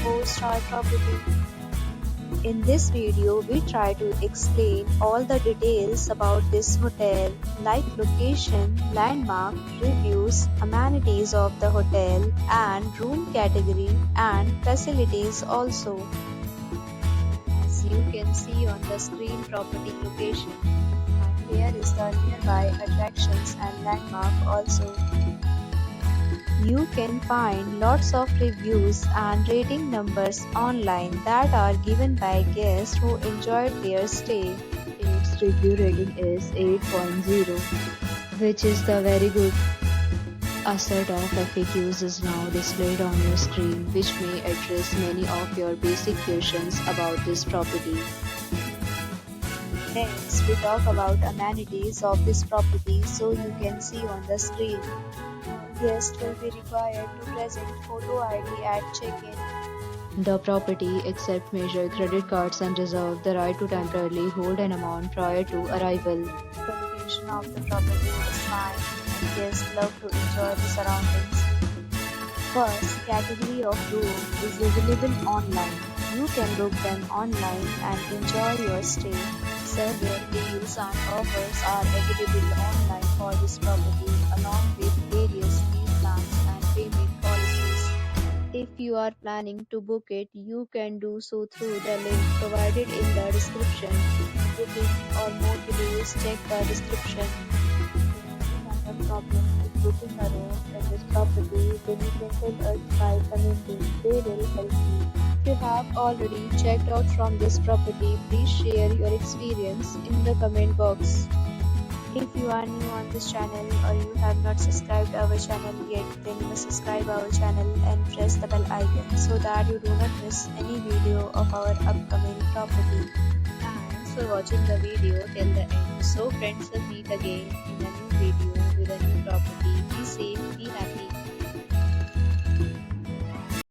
4-star property. In this video, we try to explain all the details about this hotel, like location, landmark, reviews, amenities of the hotel, and room category and facilities also. As you can see on the screen, property location, and here is the nearby attractions and landmark also. You can find lots of reviews and rating numbers online that are given by guests who enjoyed their stay. Its review rating is 8.0, which is the very good. A set of FAQs is now displayed on your screen, which may address many of your basic questions about this property. Next, we talk about amenities of this property, so you can see on the screen. Guests will be required to present photo ID at check-in. The property accepts major credit cards and reserves the right to temporarily hold an amount prior to arrival. The location of the property is fine and guests love to enjoy the surroundings. First, category of room is available online. You can book them online and enjoy your stay. Several deals and offers are available online for this property, along with various lease plans and payment policies. If you are planning to book it, you can do so through the link provided in the description. Booking or more details, check the description. If you have a problem with booking a room in this property, then you can tell us by commenting. They will help you. If you have already checked out from this property, please share your experience in the comment box. If you are new on this channel or you have not subscribed our channel yet, then you must subscribe our channel and press the bell icon so that you do not miss any video of our upcoming property. Thanks for watching the video till the end. So friends, will meet again in a new